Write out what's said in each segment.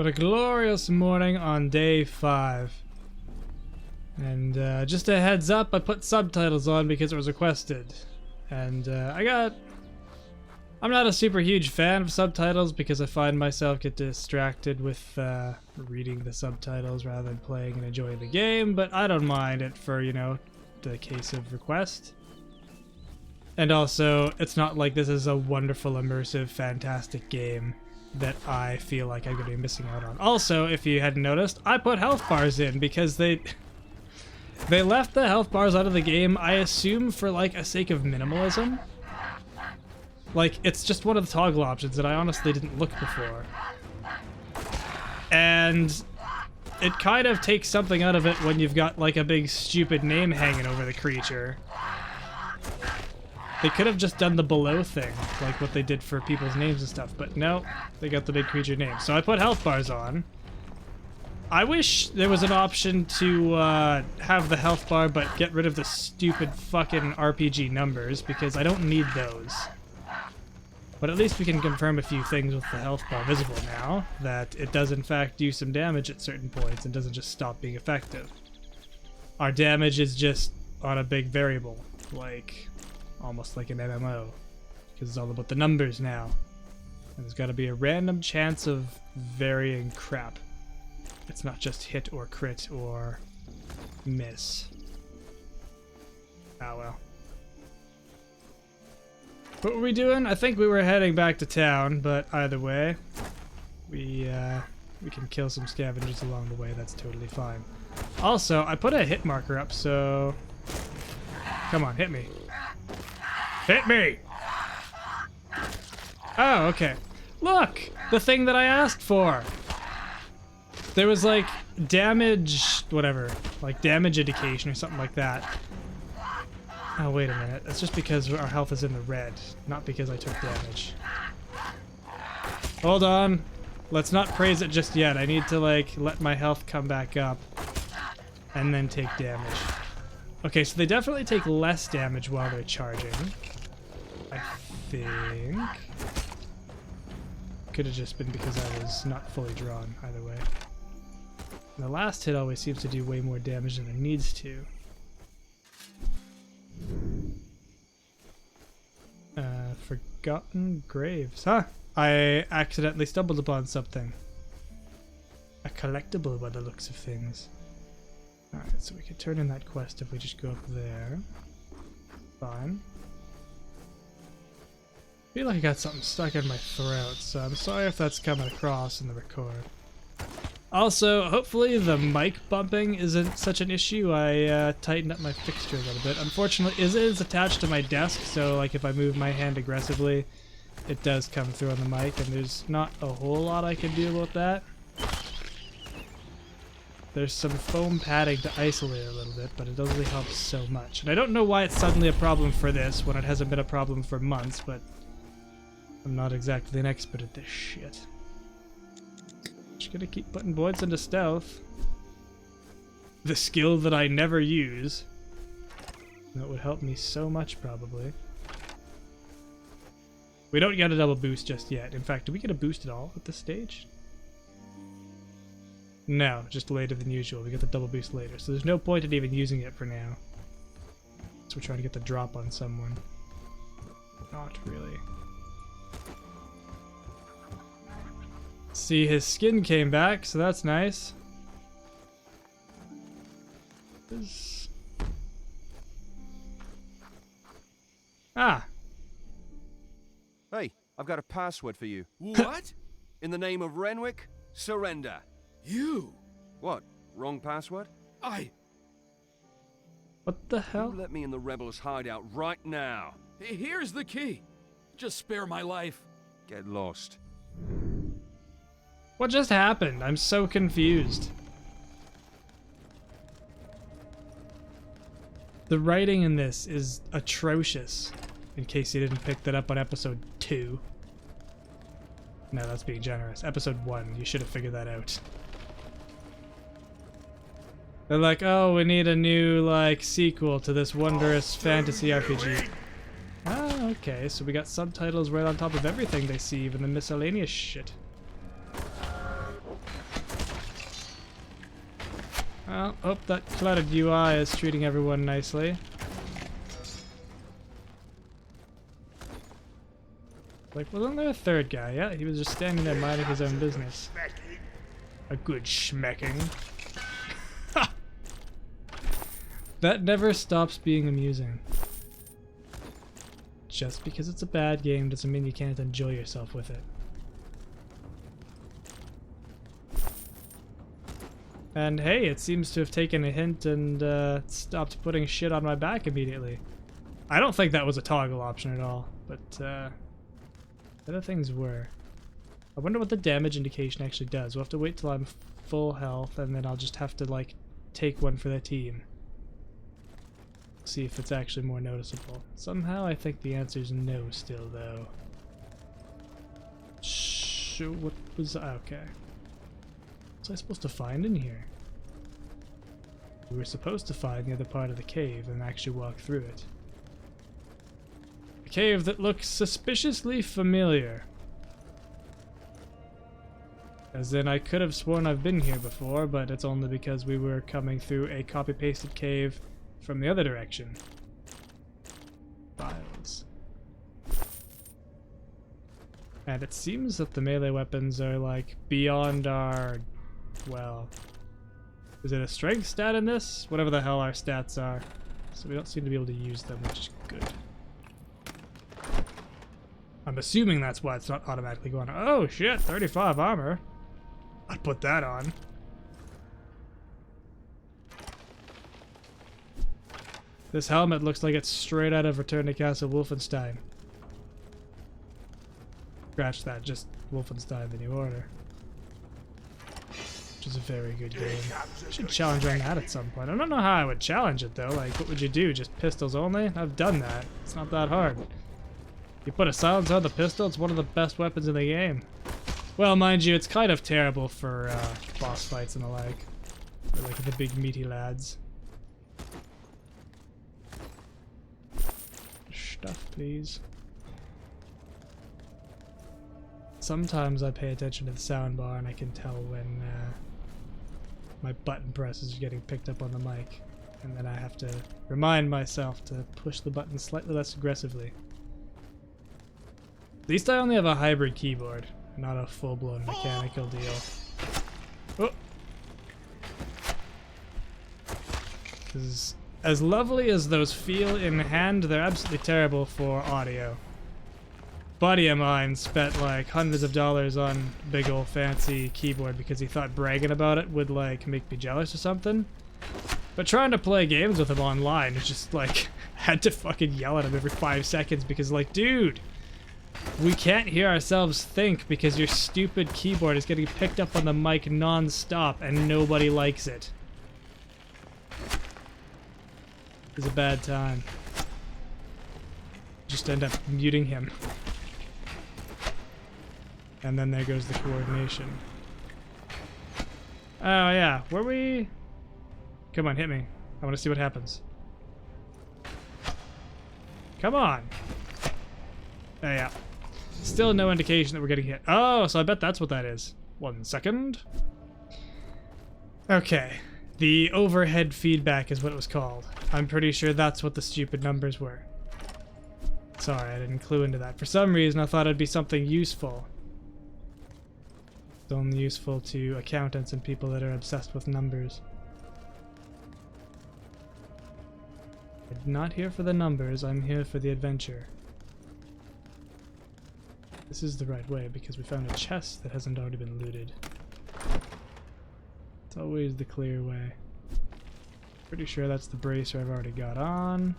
What a glorious morning on day 5. And just a heads up, I put subtitles on because it was requested. And I'm not a super huge fan of subtitles because I find myself get distracted with reading the subtitles rather than playing and enjoying the game, but I don't mind it for, you know, the case of request. And also, it's not like this is a wonderful, immersive, fantastic game that I feel like I'm going to be missing out on. Also, if you hadn't noticed, I put health bars in because they left the health bars out of the game, I assume for like a sake of minimalism. Like, it's just one of the toggle options that I honestly didn't look before. And it kind of takes something out of it when you've got like a big stupid name hanging over the creature. They could have just done the below thing, like what they did for people's names and stuff, but no, they got the big creature name. So I put health bars on. I wish there was an option to have the health bar but get rid of the stupid fucking RPG numbers, because I don't need those. But at least we can confirm a few things with the health bar visible now, that it does in fact do some damage at certain points and doesn't just stop being effective. Our damage is just on a big variable, like almost like an MMO, because it's all about the numbers now. And there's got to be a random chance of varying crap. It's not just hit or crit or miss. Ah well. What were we doing? I think we were heading back to town, but either way, we can kill some scavengers along the way. That's totally fine. Also, I put a hit marker up, so come on, hit me. Hit me! Oh, okay. Look! The thing that I asked for! There was like damage, whatever, like damage indication or something like that. Oh, wait a minute. That's just because our health is in the red, not because I took damage. Hold on. Let's not praise it just yet. I need to like let my health come back up and then take damage. Okay, so they definitely take less damage while they're charging. I think. Could have just been because I was not fully drawn, either way. And the last hit always seems to do way more damage than it needs to. Forgotten graves. Huh! I accidentally stumbled upon something. A collectible by the looks of things. Alright, so we could turn in that quest if we just go up there. Fine. I feel like I got something stuck in my throat, so I'm sorry if that's coming across in the record. Also, hopefully the mic bumping isn't such an issue. I tightened up my fixture a little bit. Unfortunately, it is attached to my desk, so like if I move my hand aggressively, it does come through on the mic, and there's not a whole lot I can do about that. There's some foam padding to isolate a little bit, but it doesn't really help so much. And I don't know why it's suddenly a problem for this when it hasn't been a problem for months, but I'm not exactly an expert at this shit. Just gonna keep putting points into stealth. The skill that I never use. That would help me so much, probably. We don't get a double boost just yet. In fact, do we get a boost at all at this stage? No, just later than usual. We get the double boost later, so there's no point in even using it for now. So we're trying to get the drop on someone. Not really. See, his skin came back, so that's nice. Ah! Hey, I've got a password for you. What? In the name of Renwick, surrender. You? What? Wrong password? What the hell? You let me in the rebels' hideout right now. Here's the key. Just spare my life. Get lost. What just happened? I'm so confused. The writing in this is atrocious, in case you didn't pick that up on episode 2. No, that's being generous. Episode 1, you should have figured that out. They're like, oh, we need a new, like, sequel to this wondrous fantasy RPG. Ah, okay, so we got subtitles right on top of everything they see, even the miscellaneous shit. Well, hope that cluttered UI is treating everyone nicely. Like, wasn't there a third guy? Yeah, he was just standing there minding his own business. A good schmecking. That never stops being amusing. Just because it's a bad game doesn't mean you can't enjoy yourself with it. And hey, it seems to have taken a hint and stopped putting shit on my back immediately. I don't think that was a toggle option at all, but other things were. I wonder what the damage indication actually does. We'll have to wait till I'm full health and then I'll just have to like take one for the team. See if it's actually more noticeable. Somehow I think the answer is no still though. What was... okay. What was I supposed to find in here? We were supposed to find the other part of the cave and actually walk through it. A cave that looks suspiciously familiar. As in, I could have sworn I've been here before, but it's only because we were coming through a copy-pasted cave from the other direction. Files. And it seems that the melee weapons are, like, beyond our... well... is it a strength stat in this? Whatever the hell our stats are. So we don't seem to be able to use them, which is good. I'm assuming that's why it's not automatically going... oh shit, 35 armor. I'd put that on. This helmet looks like it's straight out of Return to Castle Wolfenstein. Scratch that, just Wolfenstein the New Order. Which is a very good game. I should challenge on that at some point. I don't know how I would challenge it though. Like, what would you do? Just pistols only? I've done that. It's not that hard. You put a silencer on the pistol, it's one of the best weapons in the game. Well, mind you, it's kind of terrible for boss fights and the like. Or like the big meaty lads. Stuff, please. Sometimes I pay attention to the soundbar and I can tell when my button presses are getting picked up on the mic. And then I have to remind myself to push the button slightly less aggressively. At least I only have a hybrid keyboard, not a full-blown mechanical deal. Oh! Because as lovely as those feel in hand, they're absolutely terrible for audio. Buddy of mine spent like hundreds of dollars on big old fancy keyboard because he thought bragging about it would like make me jealous or something. But trying to play games with him online, it's just like, had to fucking yell at him every 5 seconds because like, dude, we can't hear ourselves think because your stupid keyboard is getting picked up on the mic non-stop and nobody likes it. It's a bad time. Just end up muting him. And then there goes the coordination. Oh yeah, were we... come on, hit me. I want to see what happens. Come on! Oh yeah. Still no indication that we're getting hit. Oh, so I bet that's what that is. 1 second. Okay. The overhead feedback is what it was called. I'm pretty sure that's what the stupid numbers were. Sorry, I didn't clue into that. For some reason, I thought it'd be something useful. It's only useful to accountants and people that are obsessed with numbers. I'm not here for the numbers, I'm here for the adventure. This is the right way because we found a chest that hasn't already been looted. It's always the clear way. Pretty sure that's the bracer I've already got on.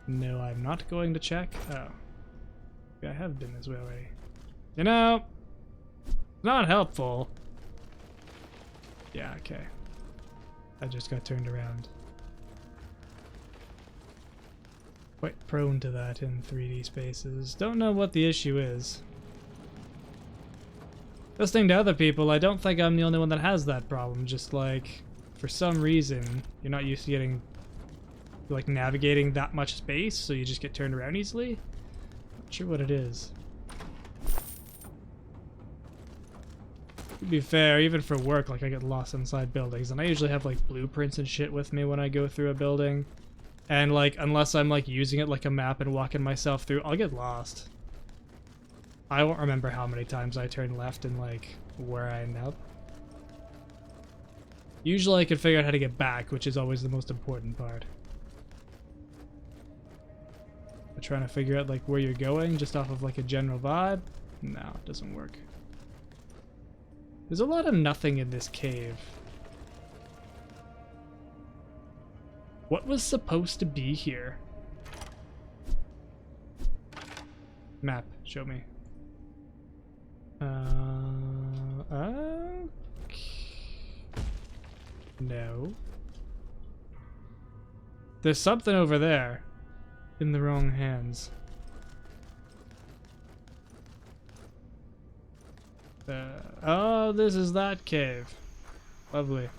No, I'm not going to check. Oh. Yeah, I have been this way already. You know, not helpful. Yeah, okay. I just got turned around. Quite prone to that in 3D spaces. Don't know what the issue is. Listening to other people, I don't think I'm the only one that has that problem. Just like, for some reason, you're not used to getting, like, navigating that much space, so you just get turned around easily. Not sure what it is. To be fair, even for work, like I get lost inside buildings, and I usually have like blueprints and shit with me when I go through a building. And like, unless I'm like using it like a map and walking myself through, I'll get lost. I won't remember how many times I turned left and like where I end up. Usually I can figure out how to get back, which is always the most important part. But trying to figure out like where you're going just off of like a general vibe, no, it doesn't work. There's a lot of nothing in this cave. What was supposed to be here? Map, show me. No. There's something over there. In the wrong hands. Oh, this is that cave. Lovely.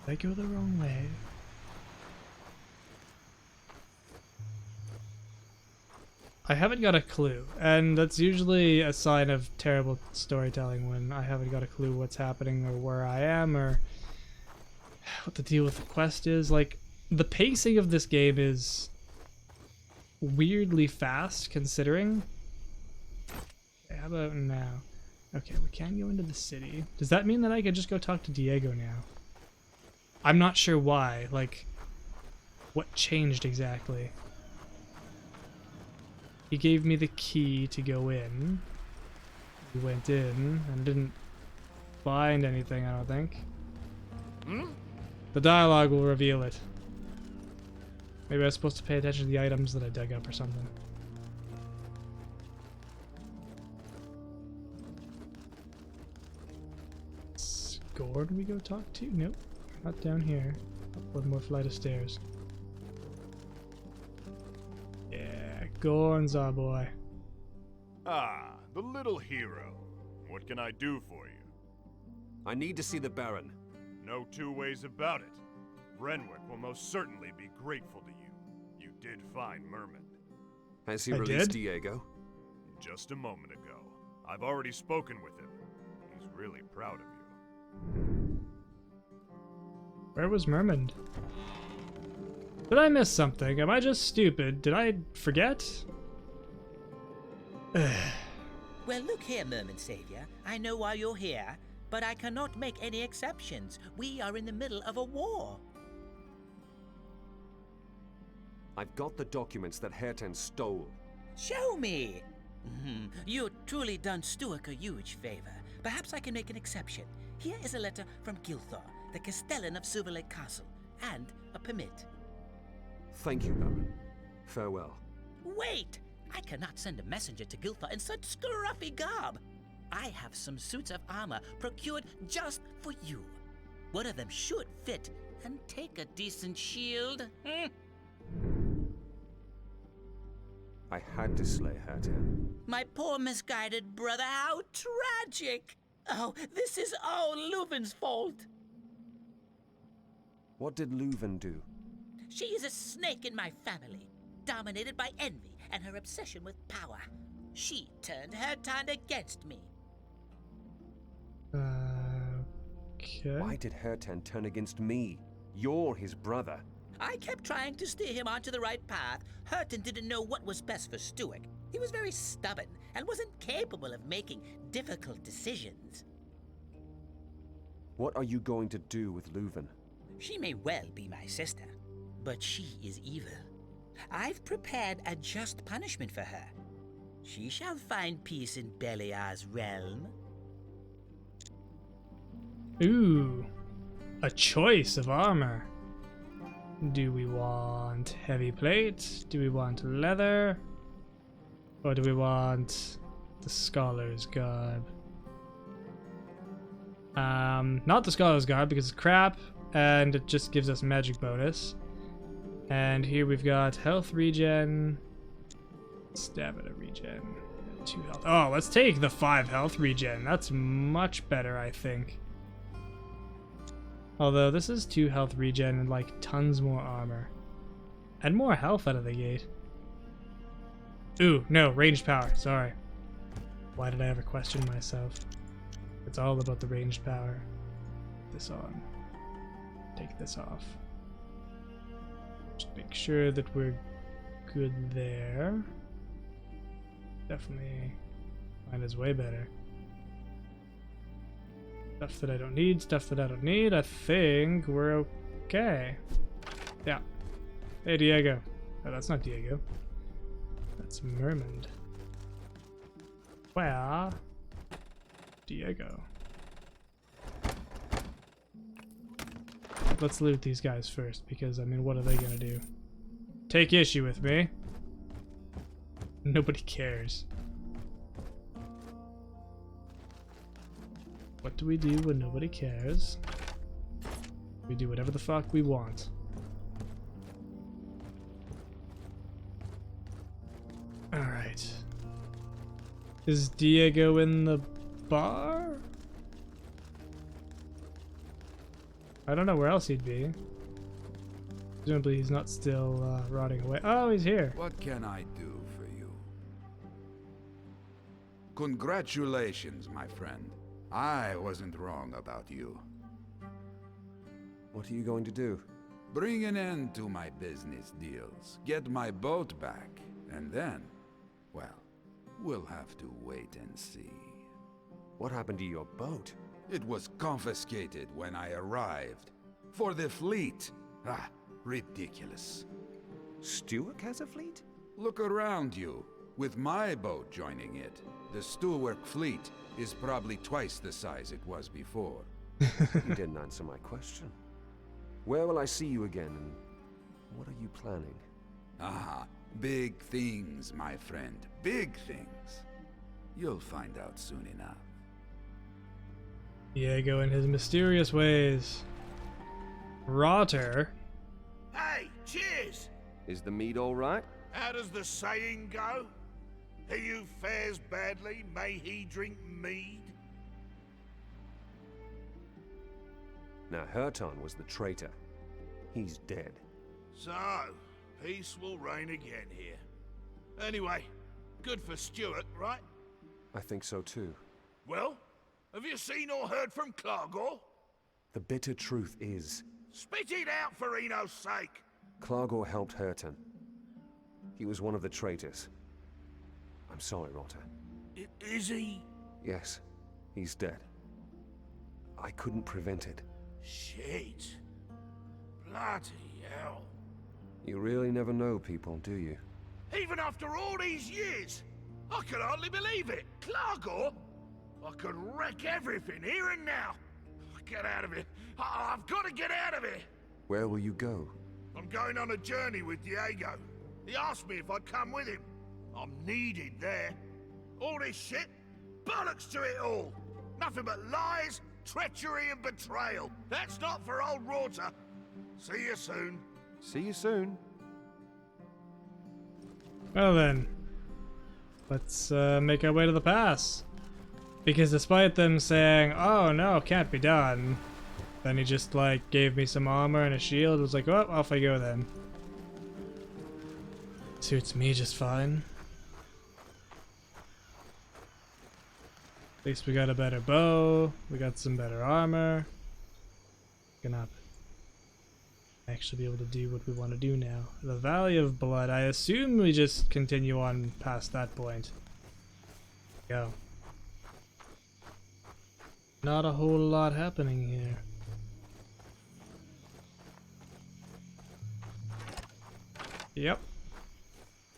Did I go the wrong way? I haven't got a clue, and that's usually a sign of terrible storytelling when I haven't got a clue what's happening or where I am or what the deal with the quest is. Like, the pacing of this game is weirdly fast considering. Okay, how about now? Okay, we can go into the city. Does that mean that I could just go talk to Diego now? I'm not sure why, like, what changed exactly? He gave me the key to go in. We went in and didn't find anything, I don't think. The dialogue will reveal it. Maybe I was supposed to pay attention to the items that I dug up or something. Gord we go talk to? Nope. Not down here. Up one more flight of stairs. Yeah, Gorn's our boy. Ah, the little hero. What can I do for you? I need to see the Baron. No two ways about it. Renwick will most certainly be grateful to you. You did find Merman. Has he I released did? Diego? Just a moment ago. I've already spoken with him. He's really proud of you. Where was Mermond? Did I miss something? Am I just stupid? Did I forget? Well, look here, Merman Savior. I know why you're here, but I cannot make any exceptions. We are in the middle of a war. I've got the documents that Herten stole. Show me! You truly done Stuart a huge favor. Perhaps I can make an exception. Here is a letter from Gilthar, the Castellan of Silver Lake Castle, and a permit. Thank you, Baron. Farewell. Wait! I cannot send a messenger to Gilthar in such scruffy garb. I have some suits of armor procured just for you. One of them should fit and take a decent shield. I had to slay Herten. My poor misguided brother, how tragic! Oh, this is all Leuven's fault. What did Leuven do? She is a snake in my family, dominated by envy and her obsession with power. She turned Herten against me. Okay. Why did Herten turn against me? You're his brother. I kept trying to steer him onto the right path. Herten didn't know what was best for Stuart. He was very stubborn and wasn't capable of making difficult decisions. What are you going to do with Leuven? She may well be my sister, but she is evil. I've prepared a just punishment for her. She shall find peace in Beliar's realm. Ooh, a choice of armor. Do we want heavy plate? Do we want leather? Or do we want the scholar's garb? Not the scholar's garb because it's crap and it just gives us magic bonus. And here we've got health regen, stamina regen, 2 health. Oh, let's take the 5 health regen. That's much better, I think. Although this is 2 health regen and like tons more armor. And more health out of the gate. Ooh, no, ranged power, sorry. Why did I ever question myself? It's all about the ranged power. Put this on. Take this off. Just make sure that we're good there. Definitely mine is way better. Stuff that I don't need, stuff that I don't need. I think we're okay. Yeah. Hey, Diego. Oh, that's not Diego. That's Mermond. Where? Diego. Let's loot these guys first, because, I mean, what are they gonna do? Take issue with me? Nobody cares. What do we do when nobody cares? We do whatever the fuck we want. Alright. Is Diego in the bar? I don't know where else he'd be. Presumably he's not still rotting away. Oh, he's here. What can I do for you? Congratulations, my friend. I wasn't wrong about you. What are you going to do? Bring an end to my business deals, get my boat back, and then, well, we'll have to wait and see. What happened to your boat? It was confiscated when I arrived. For the fleet. Ah, ridiculous. Stewart has a fleet? Look around you. With my boat joining it, the Stewart fleet is probably twice the size it was before. You didn't answer my question. Where will I see you again, and what are you planning? Ah, big things, my friend. Big things. You'll find out soon enough. Diego in his mysterious ways. Rotter. Hey, cheers! Is the meat all right? How does the saying go? He who fares badly, may he drink mead? Now, Herton was the traitor. He's dead. So, peace will reign again here. Anyway, good for Stewart, right? I think so too. Well, have you seen or heard from Clargor? The bitter truth is, Spit it out for Eno's sake! Clargor helped Herton. He was one of the traitors. I'm sorry, Rotter. Is he? Yes, he's dead. I couldn't prevent it. Shit. Bloody hell. You really never know people, do you? Even after all these years, I can hardly believe it. Clargor? I could wreck everything here and now. Get out of here. I've got to get out of here. Where will you go? I'm going on a journey with Diego. He asked me if I'd come with him. I'm needed there. All this shit, bollocks to it all. Nothing but lies, treachery and betrayal. That's not for old Rotter. See you soon. See you soon. Well then, let's make our way to the pass. Because despite them saying, oh no, can't be done, then he just like gave me some armor and a shield, was like, oh, off I go then. Suits me just fine. At least we got a better bow, we got some better armor. Gonna actually be able to do what we want to do now. The Valley of Blood, I assume we just continue on past that point. Go. Not a whole lot happening here. Yep.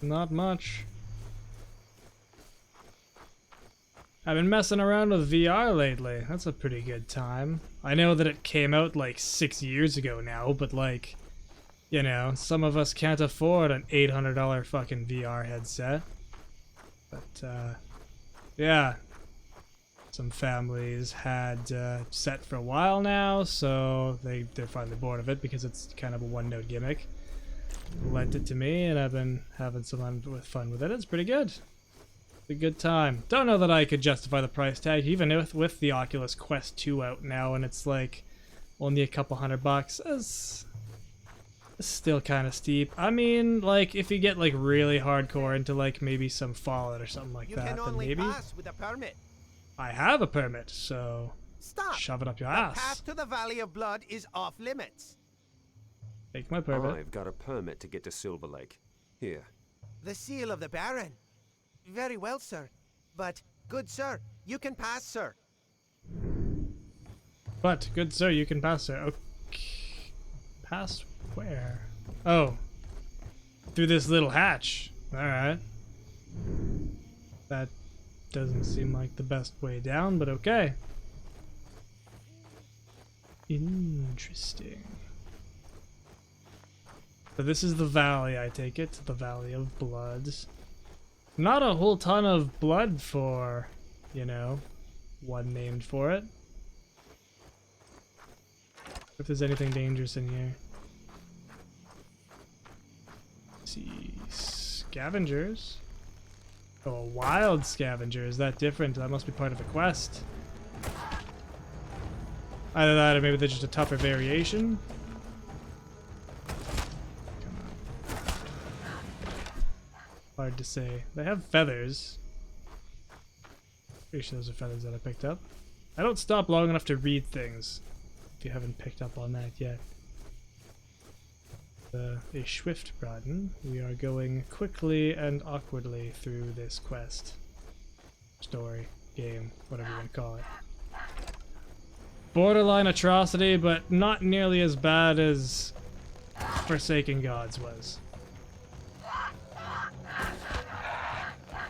Not much. I've been messing around with VR lately. That's a pretty good time. I know that it came out like 6 years ago now, but like, you know, some of us can't afford an $800 fucking VR headset. But, yeah. Some families had set for a while now, so they're finally bored of it because it's kind of a one-note gimmick. Lent it to me, and I've been having some fun with it. It's pretty good. It's a good time. Don't know that I could justify the price tag, even with the Oculus Quest 2 out now, and it's like only a couple $100. It's still kind of steep. I mean, like, if you get, like, really hardcore into, like, maybe some Fallout or something like You that, can then only maybe. pass with a permit. I have a permit, so Stop. shove it up your The ass. path to the Valley of Blood is off limits. Take my permit. I've got a permit to get to Silver Lake. Here. The seal of the Baron. Very well, sir. But, good sir, you can pass, sir. But, good sir, you can pass, sir. Okay. Pass where? Oh. Through this little hatch. Alright. That doesn't seem like the best way down, but okay. Interesting. So this is the valley, I take it. The Valley of Bloods. Not a whole ton of blood for, you know, one named for it. If there's anything dangerous in here. Let's see, scavengers. Oh, a wild scavenger. Is that different? That must be part of the quest. Either that or maybe they're just a tougher variation. Come on. Hard to say. They have feathers. Pretty sure those are feathers that I picked up. I don't stop long enough to read things. If you haven't picked up on that yet. A swift broaden. We are going quickly and awkwardly through this quest. Story, game, whatever you want to call it. Borderline atrocity, but not nearly as bad as Forsaken Gods was.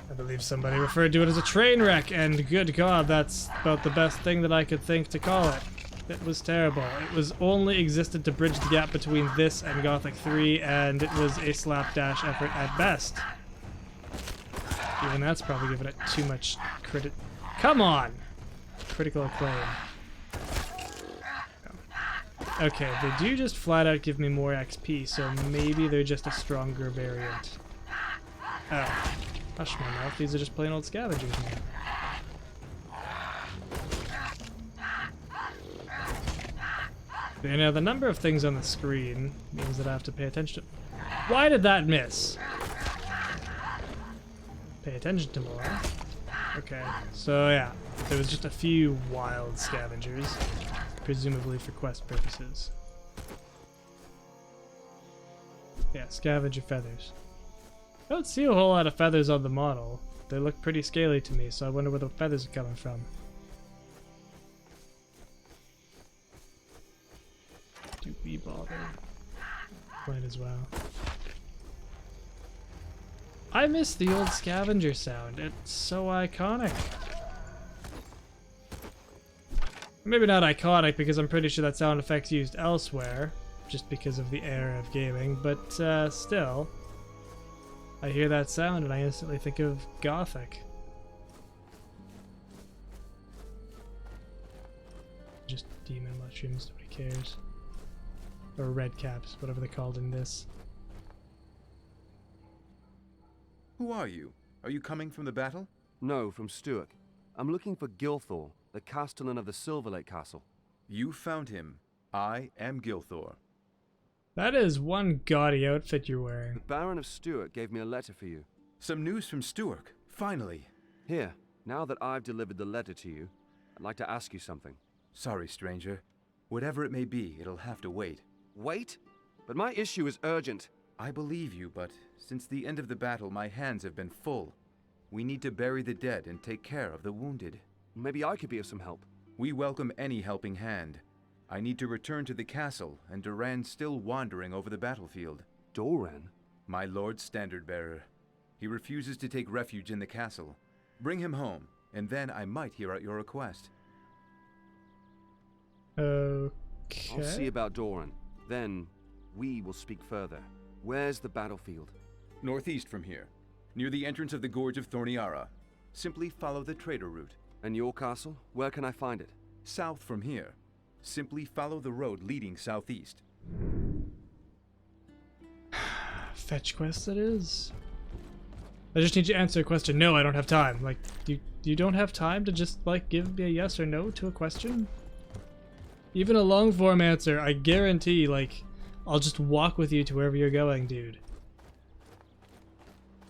I believe somebody referred to it as a train wreck, and good God, that's about the best thing that I could think to call it. It was terrible. It was only existed to bridge the gap between this and Gothic 3, and it was a slapdash effort at best. Even that's probably giving it too much credit. Come on! Critical acclaim. Okay, they do just flat out give me more XP, so maybe they're just a stronger variant. Oh. Hush my mouth, these are just plain old scavengers now. You know, the number of things on the screen means that I have to pay attention to. Why did that miss? Pay attention to more. Okay, so yeah, there was just a few wild scavengers, presumably for quest purposes. Yeah, scavenger feathers. I don't see a whole lot of feathers on the model. They look pretty scaly to me, so I wonder where the feathers are coming from. Do we bother? Might as well. I miss the old scavenger sound. It's so iconic. Maybe not iconic because I'm pretty sure that sound effect's used elsewhere, just because of the era of gaming, but still. I hear that sound and I instantly think of Gothic. Just demon mushrooms, nobody cares. Or red caps, whatever they're called in this. Who are you? Are you coming from the battle? No, from Stuart. I'm looking for Gilthor, the castellan of the Silver Lake Castle. You found him. I am Gilthor. That is one gaudy outfit you're wearing. The Baron of Stuart gave me a letter for you. Some news from Stuart. Finally. Here, now that I've delivered the letter to you, I'd like to ask you something. Sorry, stranger. Whatever it may be, it'll have to wait. Wait? But my issue is urgent. I believe you, but since the end of the battle, my hands have been full. We need to bury the dead and take care of the wounded. Maybe I could be of some help. We welcome any helping hand. I need to return to the castle, and Duran's still wandering over the battlefield. Doran? My lord's standard-bearer. He refuses to take refuge in the castle. Bring him home, and then I might hear out your request. Okay. I'll see about Doran. Then, we will speak further. Where's the battlefield? Northeast from here, near the entrance of the Gorge of Thorniara. Simply follow the trader route. And your castle? Where can I find it? South from here. Simply follow the road leading southeast. Fetch quest it is. I just need you to answer a question. No, I don't have time. Like, you don't have time to just, like, give me a yes or no to a question? Even a long form answer, I guarantee, like, I'll just walk with you to wherever you're going, dude.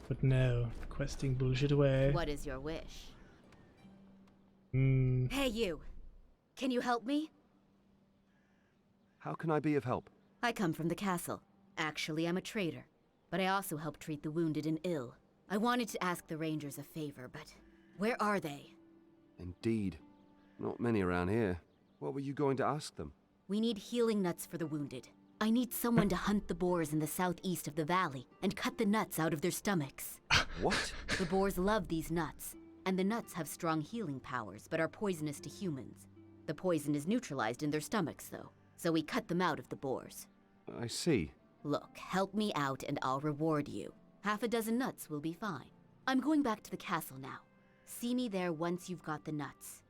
But no, questing bullshit away. What is your wish? Hey, you. Can you help me? How can I be of help? I come from the castle. Actually, I'm a trader, but I also help treat the wounded and ill. I wanted to ask the rangers a favor, but where are they? Indeed. Not many around here. What were you going to ask them? We need healing nuts for the wounded. I need someone to hunt the boars in the southeast of the valley and cut the nuts out of their stomachs. What? The boars love these nuts, and the nuts have strong healing powers, but are poisonous to humans. The poison is neutralized in their stomachs, though, so we cut them out of the boars. I see. Look, help me out and I'll reward you. Half a dozen nuts will be fine. I'm going back to the castle now. See me there once you've got the nuts.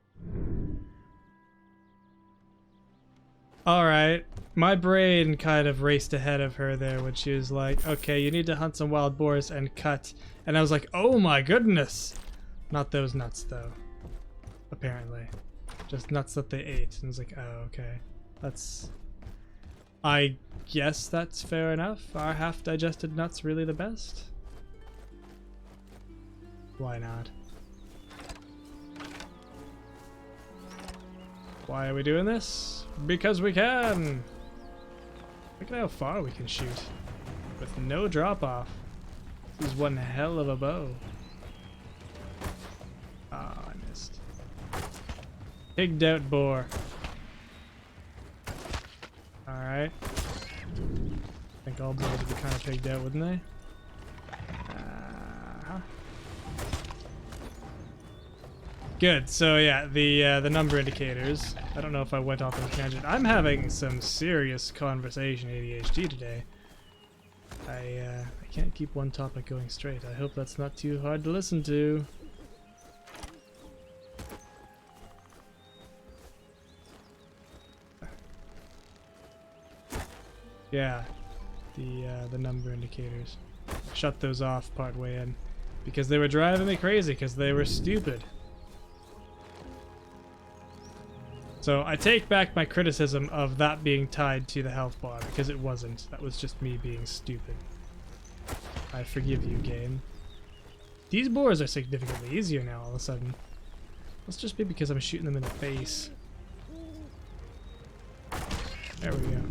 Alright, my brain kind of raced ahead of her there when she was like, okay, you need to hunt some wild boars and cut. And I was like, oh my goodness! Not those nuts though, apparently. Just nuts that they ate. And I was like, oh, okay. I guess that's fair enough. Are half-digested nuts really the best? Why not? Why are we doing this? Because we can! Look at how far we can shoot. With no drop-off. This is one hell of a bow. Ah, I missed. Pigged out boar. Alright. I think all boars would be kind of pigged out, wouldn't they? Good. So yeah, the number indicators. I don't know if I went off on a tangent. I'm having some serious conversation ADHD today. I can't keep one topic going straight. I hope that's not too hard to listen to. Yeah, the number indicators. Shut those off part way in because they were driving me crazy because they were stupid. So I take back my criticism of that being tied to the health bar because it wasn't. That was just me being stupid. I forgive you, game. These boars are significantly easier now all of a sudden. Must just be because I'm shooting them in the face. There we go.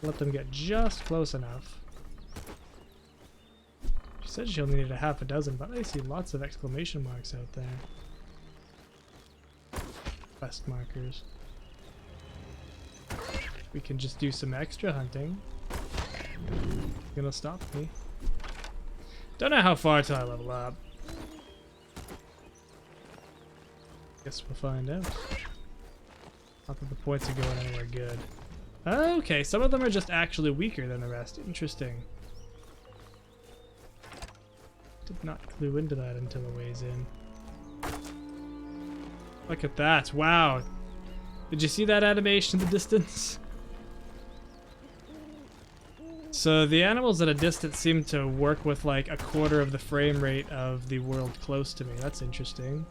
Let them get just close enough. She said she only needed a half a dozen, but I see lots of exclamation marks out there. Quest markers. We can just do some extra hunting. Gonna stop me. Don't know how far till I level up. Guess we'll find out. Not that the points are going anywhere good. Okay, some of them are just actually weaker than the rest. Interesting. Did not clue into that until a ways in. Look at that. Wow. Did you see that animation in the distance? So the animals at a distance seem to work with like a quarter of the frame rate of the world close to me. That's interesting.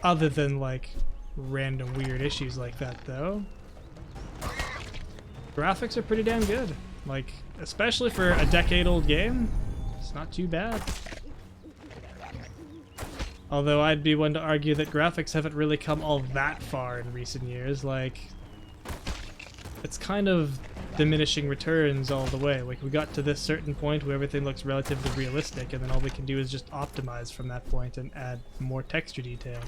Other than like random weird issues like that though. Graphics are pretty damn good. Like, especially for a decade-old game, it's not too bad. Although I'd be one to argue that graphics haven't really come all that far in recent years. Like, it's kind of diminishing returns all the way. Like, we got to this certain point where everything looks relatively realistic, and then all we can do is just optimize from that point and add more texture detail.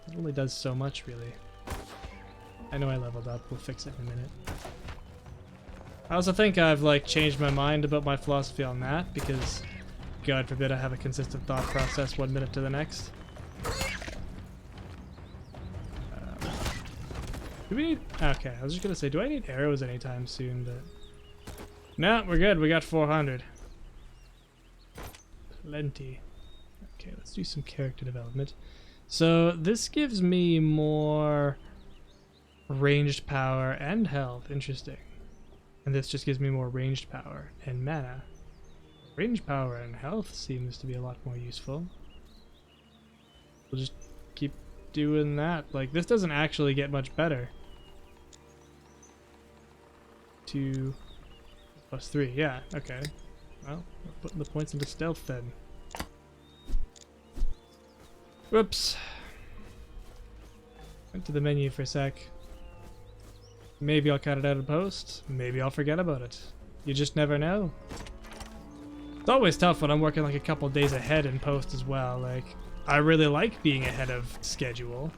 It only does so much, really. I know I leveled up. We'll fix it in a minute. I also think I've, like, changed my mind about my philosophy on that, because God forbid I have a consistent thought process 1 minute to the next. Do we need... Okay, I was just gonna say, do I need arrows anytime soon? But no, we're good. We got 400. Plenty. Okay, let's do some character development. So this gives me more ranged power and health. Interesting. And this just gives me more ranged power and mana. Range power and health seems to be a lot more useful. We'll just keep doing that. Like, this doesn't actually get much better. 2 plus 3, yeah, okay. Well, we're putting the points into stealth then. Whoops. Went to the menu for a sec. Maybe I'll cut it out of post. Maybe I'll forget about it. You just never know. It's always tough when I'm working like a couple days ahead in post as well. Like, I really like being ahead of schedule.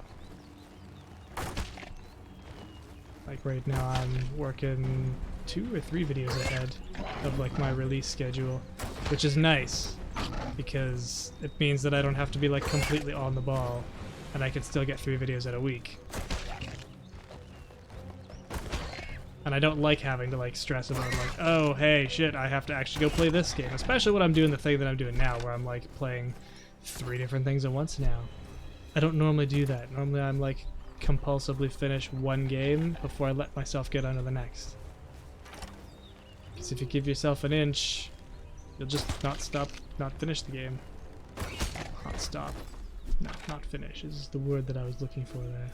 Like right now I'm working 2 or 3 videos ahead of like my release schedule, which is nice because it means that I don't have to be like completely on the ball and I can still get 3 videos in a week. And I don't like having to like stress about like, oh hey shit, I have to actually go play this game, especially when I'm doing the thing that I'm doing now where I'm like playing 3 different things at once now. I don't normally do that. Normally I'm like compulsively finish one game before I let myself get onto the next. Because if you give yourself an inch, you'll just not finish the game. Not stop. No, not finish is the word that I was looking for there.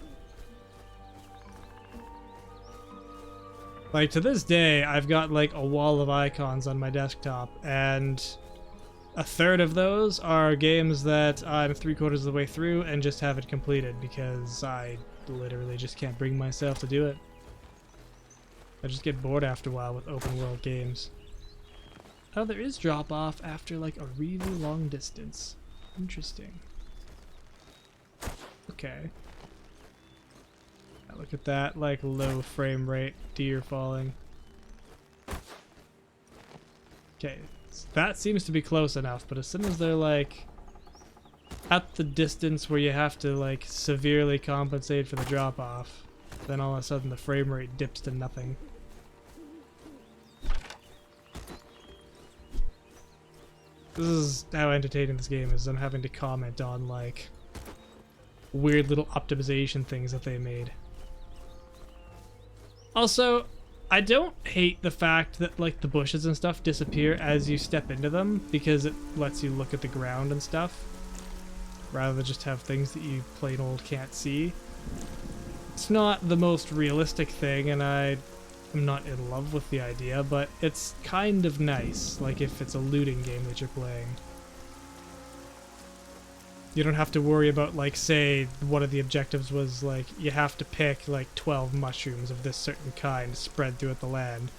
Like, to this day, I've got like a wall of icons on my desktop, and a third of those are games that I'm 3/4 of the way through and just haven't completed because I literally just can't bring myself to do it. I just get bored after a while with open world games. Oh, there is drop off after like a really long distance. Interesting. Okay. Now look at that, like low frame rate deer falling. Okay, so that seems to be close enough, but as soon as they're like at the distance where you have to like severely compensate for the drop off, then all of a sudden the frame rate dips to nothing. This is how entertaining this game is. I'm having to comment on like weird little optimization things that they made. Also, I don't hate the fact that like the bushes and stuff disappear as you step into them because it lets you look at the ground and stuff rather than just have things that you plain old can't see. It's not the most realistic thing and I'm not in love with the idea, but it's kind of nice, like if it's a looting game that you're playing. You don't have to worry about, like, say, one of the objectives was, like, you have to pick, like, 12 mushrooms of this certain kind spread throughout the land.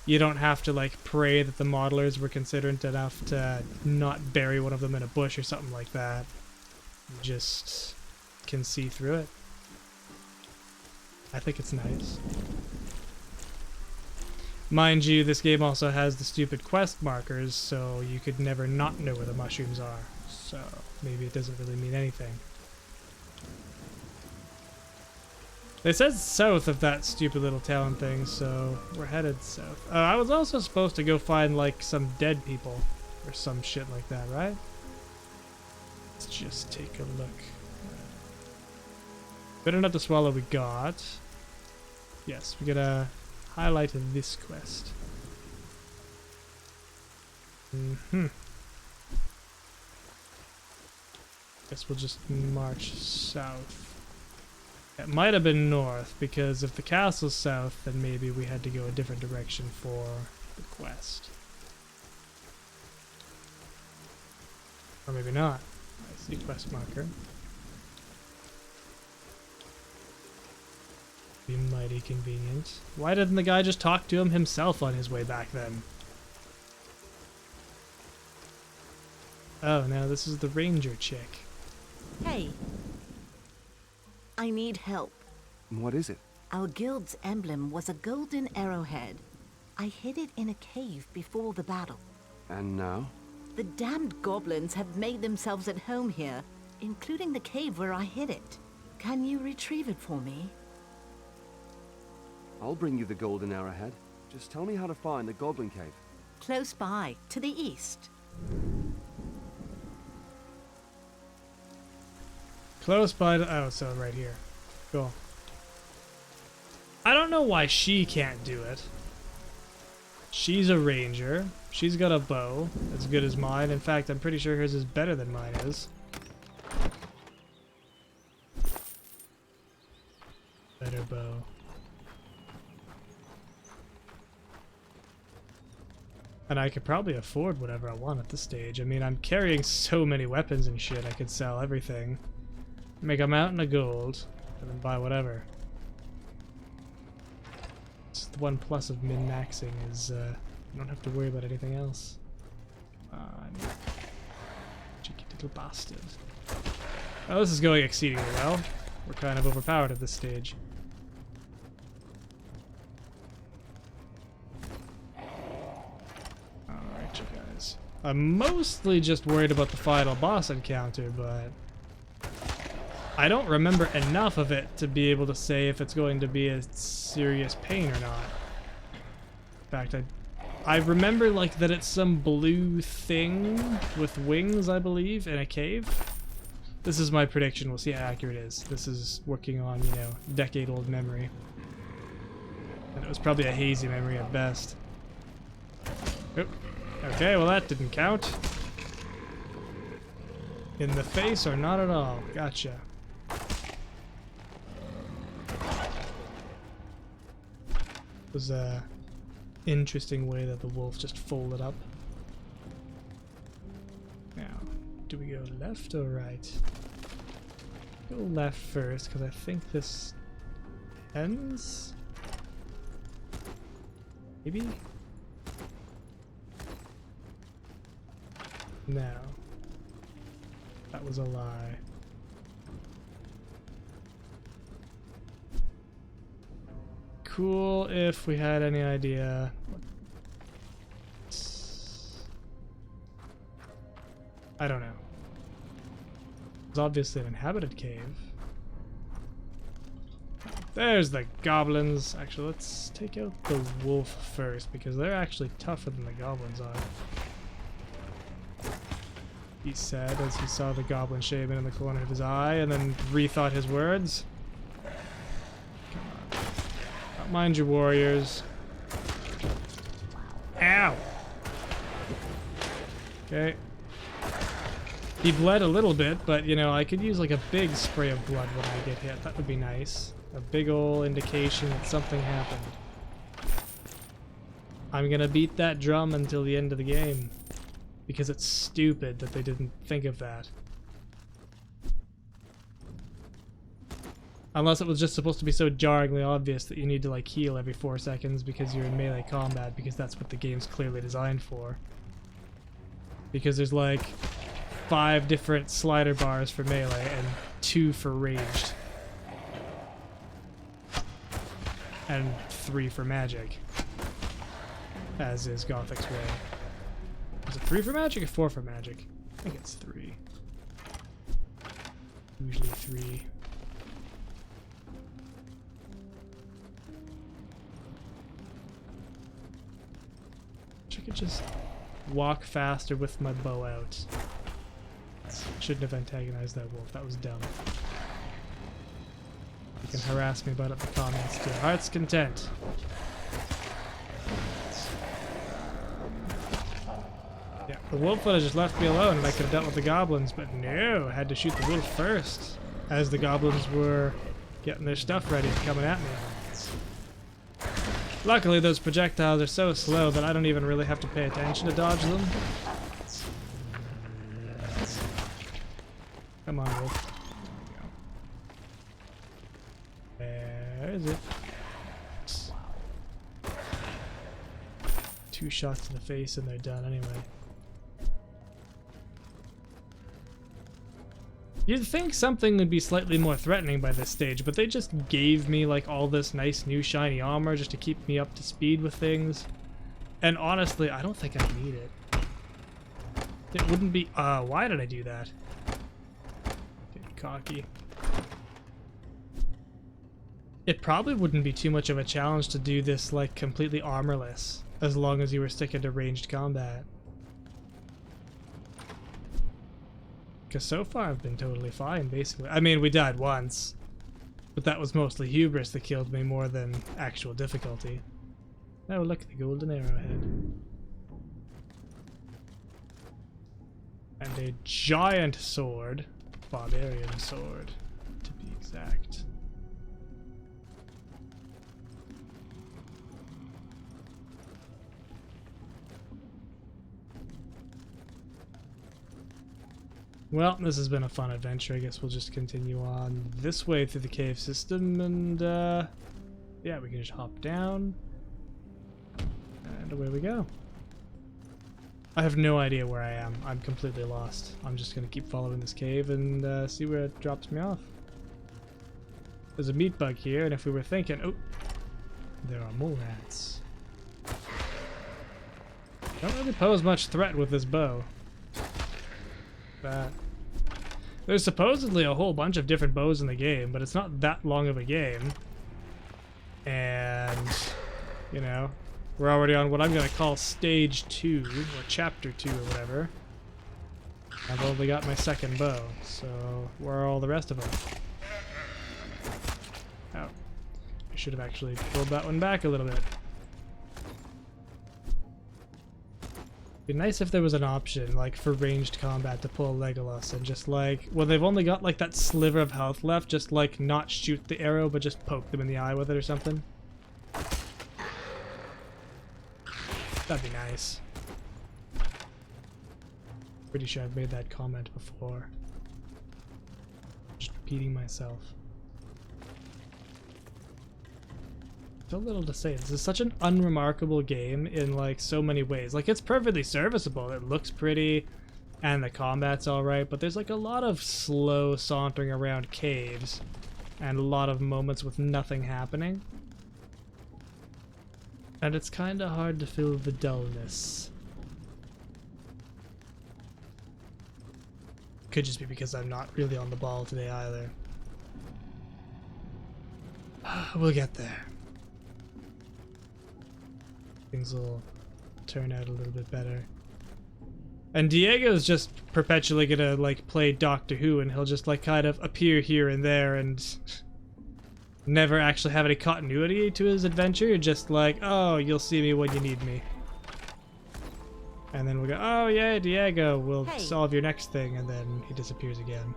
You don't have to, like, pray that the modelers were considerate enough to not bury one of them in a bush or something like that. You just can see through it. I think it's nice. Mind you, this game also has the stupid quest markers, so you could never not know where the mushrooms are. So maybe it doesn't really mean anything. It says south of that stupid little town thing, so we're headed south. I was also supposed to go find like some dead people or some shit like that, right? Let's just take a look. Better not to swallow we got. Yes, we gotta highlight this quest. Guess we'll just march south. It might have been north, because if the castle's south, then maybe we had to go a different direction for the quest. Or maybe not. I see quest marker. Be mighty convenient. Why didn't the guy just talk to him himself on his way back then? Oh, now this is the ranger chick. Hey. I need help. What is it? Our guild's emblem was a golden arrowhead. I hid it in a cave before the battle. And now? The damned goblins have made themselves at home here, including the cave where I hid it. Can you retrieve it for me? I'll bring you the golden arrowhead. Just tell me how to find the goblin cave. Close by, to the east. Close by to, oh, so right here. Cool. I don't know why she can't do it. She's a ranger. She's got a bow as good as mine. In fact, I'm pretty sure hers is better than mine is. another bow. And I could probably afford whatever I want at this stage. I mean, I'm carrying so many weapons and shit, I could sell everything. Make a mountain of gold, and then buy whatever. It's the one plus of min-maxing is, you don't have to worry about anything else. Come on. Cheeky little bastard. Oh, this is going exceedingly well. We're kind of overpowered at this stage. Alright, you guys. I'm mostly just worried about the final boss encounter, but I don't remember enough of it to be able to say if it's going to be a serious pain or not. In fact, I remember like that it's some blue thing with wings, I believe, in a cave. This is my prediction. We'll see how accurate it is. This is working on, you know, decade-old memory. And it was probably a hazy memory at best. Oh. Okay, well that didn't count. In the face or not at all. Gotcha. It was a interesting way that the wolf just folded up. Now, do we go left or right? Go left first, because I think this ends? Maybe? No. That was a lie. Cool if we had any idea. I don't know. It's obviously an inhabited cave. There's the goblins. Actually, let's take out the wolf first because they're actually tougher than the goblins are. He said as he saw the goblin shaman in the corner of his eye and then rethought his words. Come on. Don't mind your warriors. Ow! Okay. He bled a little bit, but you know, I could use like a big spray of blood when I get hit. That would be nice. A big ol' indication that something happened. I'm gonna beat that drum until the end of the game. Because it's stupid that they didn't think of that. Unless it was just supposed to be so jarringly obvious that you need to like heal every 4 seconds because you're in melee combat, because that's what the game's clearly designed for. Because there's like 5 different slider bars for melee and 2 for ranged. And 3 for magic. As is Gothic's way. Is it 3 for magic or 4 for magic? I think it's 3. Usually 3. I could just walk faster with my bow out. Shouldn't have antagonized that wolf. That was dumb. You can harass me about it in the comments to your heart's content. Yeah, the wolf would have just left me alone and I could have dealt with the goblins, but no, I had to shoot the wolf first as the goblins were getting their stuff ready and coming at me. Luckily, those projectiles are so slow that I don't even really have to pay attention to dodge them. Come on, wolf. There is it. 2 shots to the face and they're done anyway. You'd think something would be slightly more threatening by this stage, but they just gave me like all this nice new shiny armor just to keep me up to speed with things. And honestly, I don't think I need it. It wouldn't be... why did I do that? Get cocky. It probably wouldn't be too much of a challenge to do this like completely armorless, as long as you were sticking to ranged combat. Because so far I've been totally fine, basically. I mean, we died once, but that was mostly hubris that killed me more than actual difficulty. Oh, look at the golden arrowhead. And a giant sword. Barbarian sword, to be exact. Well, this has been a fun adventure. I guess we'll just continue on this way through the cave system, and yeah, we can just hop down, and away we go. I have no idea where I am. I'm completely lost. I'm just gonna keep following this cave and see where it drops me off. There's a meat bug here, and if we were thinking, oh, there are mole rats. Don't really pose much threat with this bow. There's supposedly a whole bunch of different bows in the game, but it's not that long of a game. And, you know, we're already on what I'm going to call Stage 2, or Chapter 2, or whatever. I've only got my second bow, so where are all the rest of them? Oh, I should have actually pulled that one back a little bit. It'd be nice if there was an option, like, for ranged combat to pull Legolas and just, like, well, they've only got, like, that sliver of health left, just, like, not shoot the arrow, but just poke them in the eye with it or something. That'd be nice. Pretty sure I've made that comment before. Just repeating myself. So little to say. This is such an unremarkable game in like so many ways. Like, it's perfectly serviceable. It looks pretty and the combat's alright, but there's like a lot of slow sauntering around caves and a lot of moments with nothing happening. And it's kind of hard to feel the dullness. Could just be because I'm not really on the ball today either. We'll get there. Things will turn out a little bit better. And Diego's just perpetually gonna like play Doctor Who, and he'll just like kind of appear here and there and never actually have any continuity to his adventure. Just like, oh, you'll see me when you need me. And then we'll go, oh yeah, Diego, we'll solve your next thing, and then he disappears again.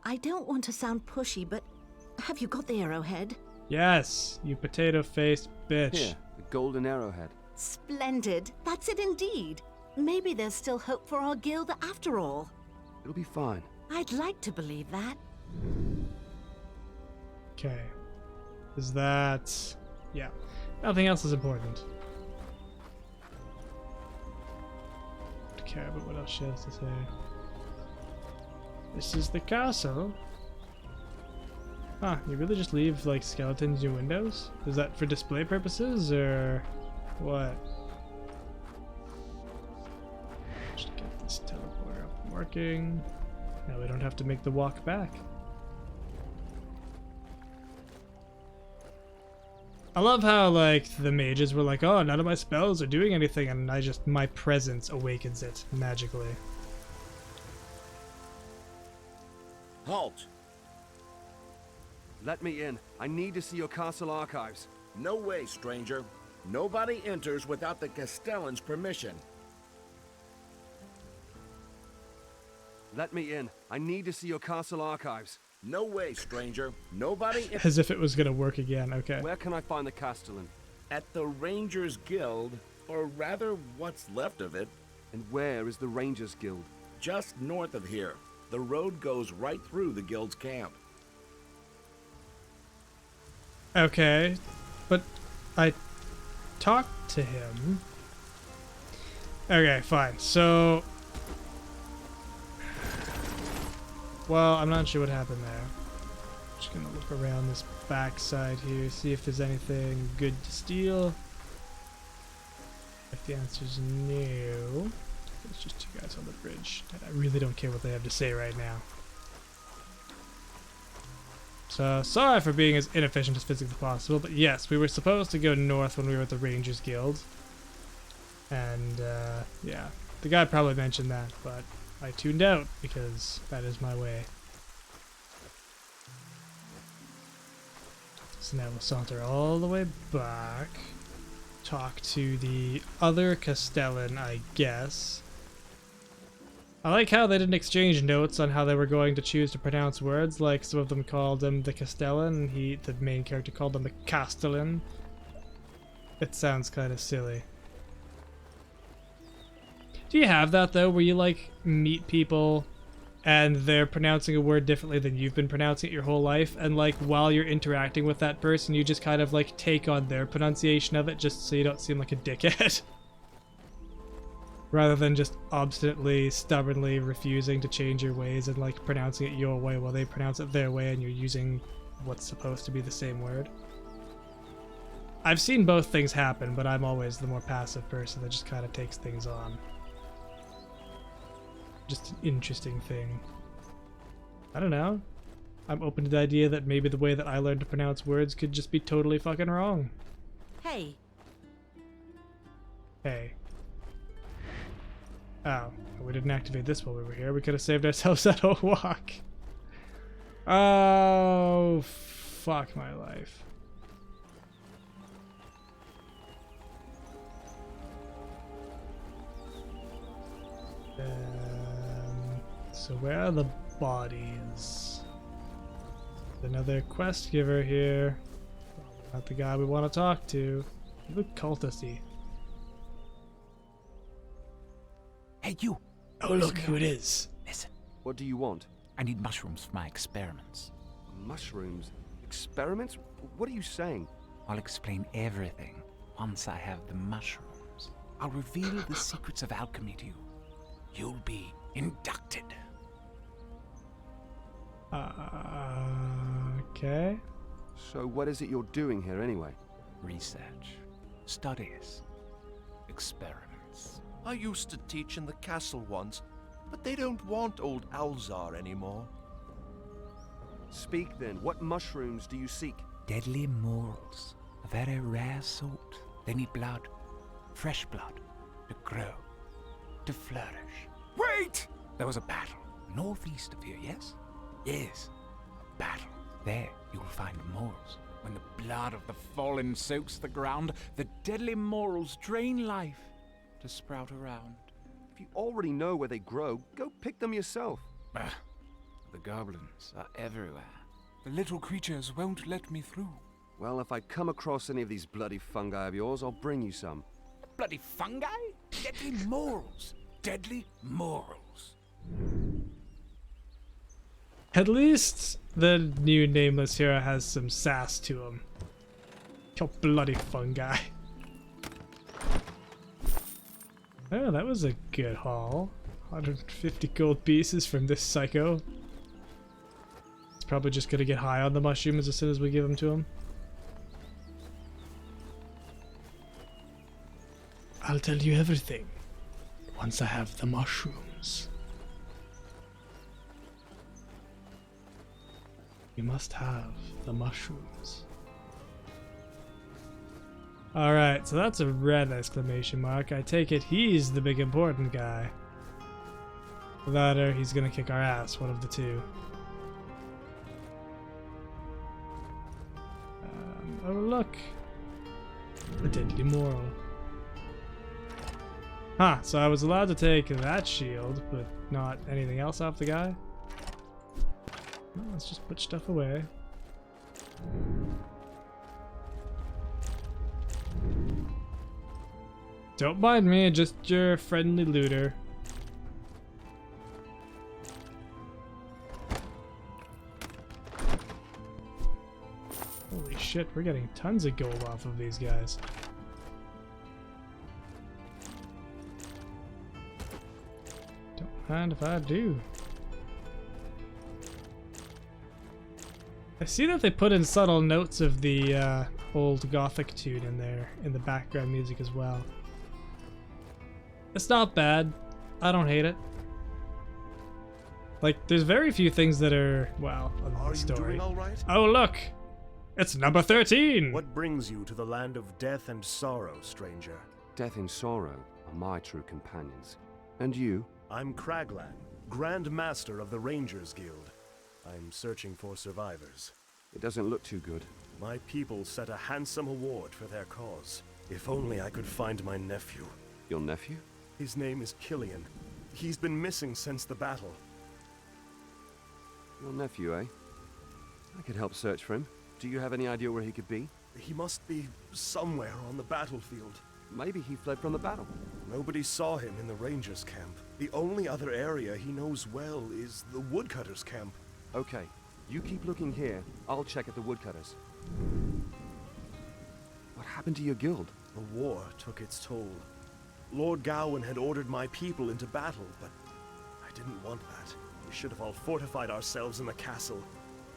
I don't want to sound pushy, but have you got the arrowhead? Yes, you potato-faced bitch. Here, the golden arrowhead. Splendid. That's it indeed. Maybe there's still hope for our guild after all. It'll be fine. I'd like to believe that. Okay. Is that... yeah. Nothing else is important. Don't care about what else she has to say. This is the castle. Huh, you really just leave, like, skeletons in your windows? Is that for display purposes, or what? Just get this teleporter up and working. Now we don't have to make the walk back. I love how, like, the mages were like, oh, none of my spells are doing anything, and my presence awakens it magically. Halt! Let me in. I need to see your castle archives. No way, stranger. Nobody enters without the Castellan's permission. Let me in. I need to see your castle archives. No way, stranger. Nobody... As if it was gonna work again, okay. Where can I find the Castellan? At the Rangers Guild, or rather, what's left of it. And where is the Rangers Guild? Just north of here. The road goes right through the guild's camp. Okay, but I talked to him. Okay, fine. So, well, I'm not sure what happened there. Just gonna look around this backside here, see if there's anything good to steal. If the answer's no, there's just two guys on the bridge, and I really don't care what they have to say right now. So, sorry for being as inefficient as physically possible, but yes, we were supposed to go north when we were at the Rangers Guild. And, yeah, the guy probably mentioned that, but I tuned out because that is my way. So now we'll saunter all the way back, talk to the other Castellan, I guess. I like how they didn't exchange notes on how they were going to choose to pronounce words. Like, some of them called him the Castellan, and the main character called him the Castellan. It sounds kind of silly. Do you have that though, where you like meet people and they're pronouncing a word differently than you've been pronouncing it your whole life, and like while you're interacting with that person, you just kind of like take on their pronunciation of it just so you don't seem like a dickhead? Rather than just obstinately, stubbornly refusing to change your ways and like pronouncing it your way while they pronounce it their way and you're using what's supposed to be the same word. I've seen both things happen, but I'm always the more passive person that just kind of takes things on. Just an interesting thing. I don't know. I'm open to the idea that maybe the way that I learned to pronounce words could just be totally fucking wrong. Hey. Hey. Oh, we didn't activate this while we were here. We could have saved ourselves that whole walk. Oh, fuck my life. So where are the bodies? Another quest giver here. Probably not the guy we want to talk to. You look cultisty. Hey, you! Oh, look who it is. Listen. What do you want? I need mushrooms for my experiments. Mushrooms? Experiments? What are you saying? I'll explain everything once I have the mushrooms. I'll reveal the secrets of alchemy to you. You'll be inducted. Okay. So what is it you're doing here anyway? Research. Studies. Experiments. I used to teach in the castle once, but they don't want old Alzar anymore. Speak then. What mushrooms do you seek? Deadly morals. A very rare sort. They need blood. Fresh blood. To grow. To flourish. Wait! There was a battle. Northeast of here, yes? Yes. Battle. There you'll find morals. When the blood of the fallen soaks the ground, the deadly morals drain life to sprout around. If you already know where they grow, go pick them yourself. The goblins are everywhere. The little creatures won't let me through. Well, if I come across any of these bloody fungi of yours, I'll bring you some. Bloody fungi? Deadly morals. Deadly morals. At least the new nameless hero has some sass to him. You bloody fungi. Oh, that was a good haul. 150 gold pieces from this psycho. It's probably just gonna get high on the mushrooms as soon as we give them to him. I'll tell you everything once I have the mushrooms. We must have the mushrooms. Alright, so that's a red exclamation mark. I take it he's the big important guy. That or he's gonna kick our ass, one of the two. Oh look! The deadly moral. Huh, so I was allowed to take that shield, but not anything else off the guy? Well, let's just put stuff away. Don't mind me, just your friendly looter. Holy shit, we're getting tons of gold off of these guys. Don't mind if I do. I see that they put in subtle notes of the old Gothic tune in there, in the background music as well. It's not bad. I don't hate it. Like, there's very few things that are, well, on the story. All right? Oh, look! It's number 13! What brings you to the land of death and sorrow, stranger? Death and sorrow are my true companions. And you? I'm Craglan, Grand Master of the Rangers Guild. I'm searching for survivors. It doesn't look too good. My people set a handsome award for their cause. If only I could find my nephew. Your nephew? His name is Killian. He's been missing since the battle. Your nephew, eh? I could help search for him. Do you have any idea where he could be? He must be somewhere on the battlefield. Maybe he fled from the battle. Nobody saw him in the Rangers' camp. The only other area he knows well is the woodcutters' camp. Okay, you keep looking here. I'll check at the woodcutters. What happened to your guild? The war took its toll. Lord Gawain had ordered my people into battle, but I didn't want that. We should have all fortified ourselves in the castle.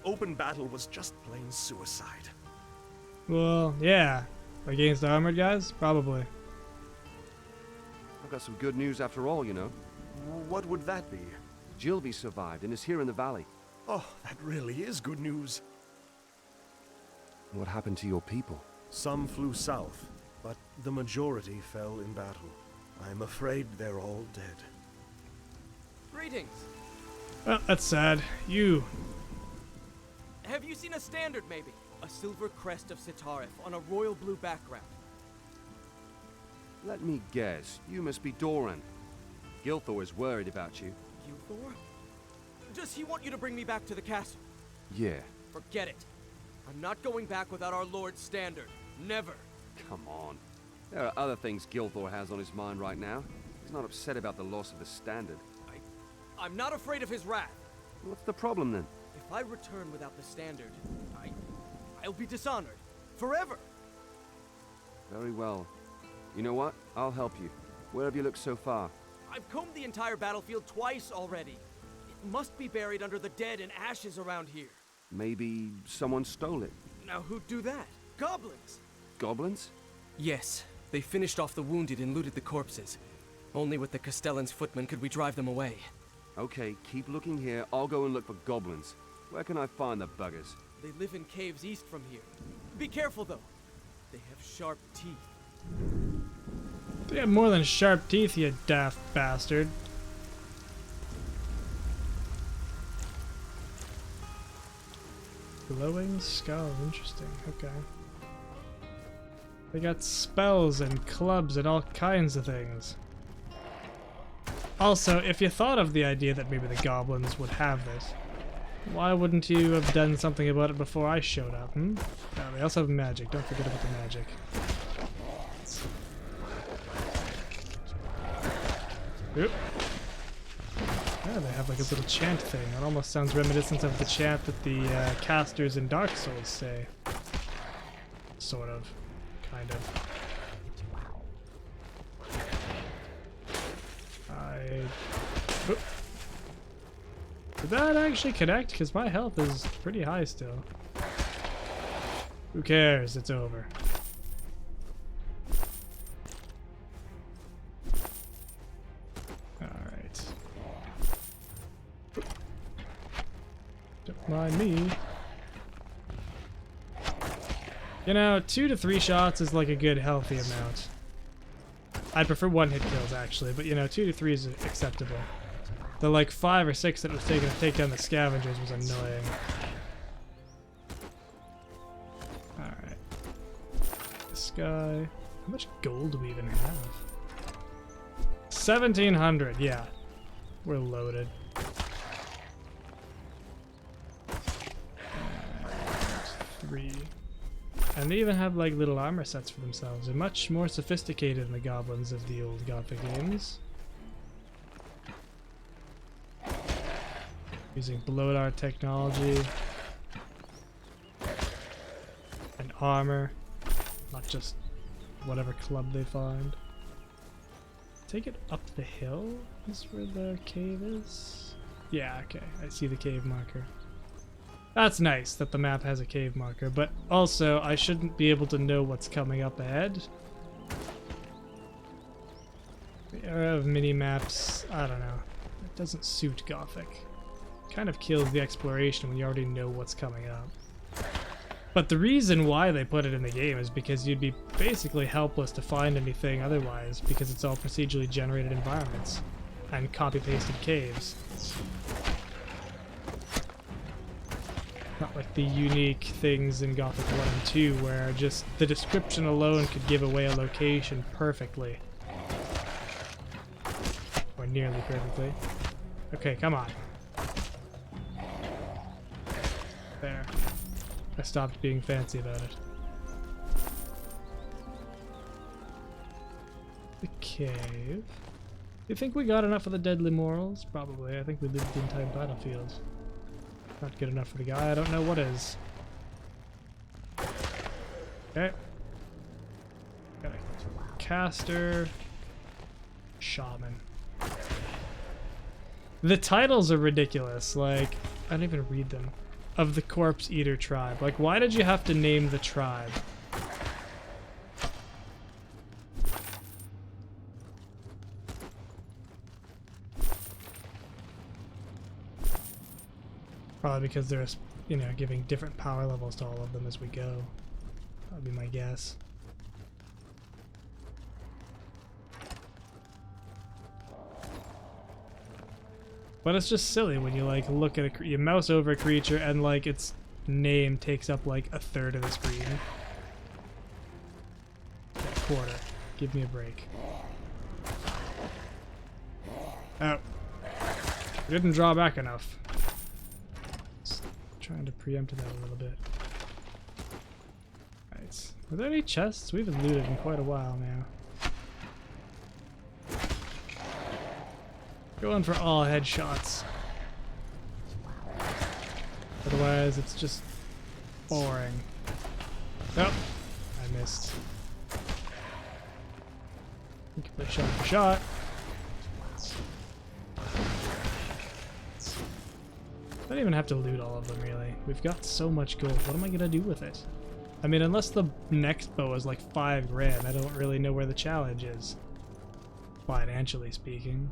Open battle was just plain suicide. Well, yeah. Against the armored guys? Probably. I've got some good news after all, you know. What would that be? Jilvie survived and is here in the valley. Oh, that really is good news. What happened to your people? Some flew south, but the majority fell in battle. I'm afraid they're all dead. Greetings. Well, that's sad. You. Have you seen a standard, maybe? A silver crest of Sitarif on a royal blue background. Let me guess. You must be Doran. Gilthor is worried about you. Gilthor? Does he want you to bring me back to the castle? Yeah. Forget it. I'm not going back without our Lord's standard. Never. Come on. There are other things Gilthor has on his mind right now. He's not upset about the loss of the standard. I'm not afraid of his wrath. What's the problem then? If I return without the standard, I'll be dishonored. Forever. Very well. You know what? I'll help you. Where have you looked so far? I've combed the entire battlefield twice already. It must be buried under the dead and ashes around here. Maybe someone stole it. Now who'd do that? Goblins! Goblins? Yes. They finished off the wounded and looted the corpses. Only with the Castellan's footmen could we drive them away. Okay, keep looking here. I'll go and look for goblins. Where can I find the buggers? They live in caves east from here. Be careful, though. They have sharp teeth. They have more than sharp teeth, you daft bastard. Glowing skull, interesting, okay. They got spells and clubs and all kinds of things. Also, if you thought of the idea that maybe the goblins would have this, why wouldn't you have done something about it before I showed up, Oh, they also have magic, don't forget about the magic. Oop. Yeah, they have like a little chant thing. It almost sounds reminiscent of the chant that the casters in Dark Souls say. Sort of. Kind of. Oop. Did that actually connect? Because my health is pretty high still. Who cares? It's over. Alright. Don't mind me. You know, 2 to 3 shots is like a good healthy amount. I'd prefer 1-hit kills actually, but you know, 2 to 3 is acceptable. The like 5 or 6 that it was taking to take down the scavengers was annoying. Alright. This guy. How much gold do we even have? 1,700, yeah. We're loaded. And 3. And they even have like little armor sets for themselves. They're much more sophisticated than the goblins of the old Gothic games. Using blow dart technology. And armor. Not just whatever club they find. Take it up the hill is where the cave is? Yeah, okay. I see the cave marker. That's nice that the map has a cave marker, but also I shouldn't be able to know what's coming up ahead. The era of mini-maps, I don't know. It doesn't suit Gothic. It kind of kills the exploration when you already know what's coming up. But the reason why they put it in the game is because you'd be basically helpless to find anything otherwise, because it's all procedurally generated environments and copy-pasted caves. Not like the unique things in Gothic 1 and 2 where just the description alone could give away a location perfectly. Or nearly perfectly. Okay, come on. There. I stopped being fancy about it. The cave. You think we got enough of the deadly morals? Probably. I think we lived the entire battlefield. Not good enough for the guy. I don't know what is. Okay. Got a caster. Shaman. The titles are ridiculous. Like, I don't even read them. Of the Corpse Eater tribe. Like, why did you have to name the tribe? Probably because they're, you know, giving different power levels to all of them as we go. That would be my guess. But it's just silly when you like look at you mouse over a creature and like its name takes up like a third of the screen. Okay, quarter. Give me a break. Oh. Didn't draw back enough. Trying to preempt that a little bit. Right. Were there any chests? We haven't looted in quite a while now. Going for all headshots. Otherwise, it's just boring. Nope. I missed. We can play shot for shot. I don't even have to loot all of them, really. We've got so much gold. What am I gonna do with it? I mean, unless the next bow is like 5 grand, I don't really know where the challenge is. Financially speaking.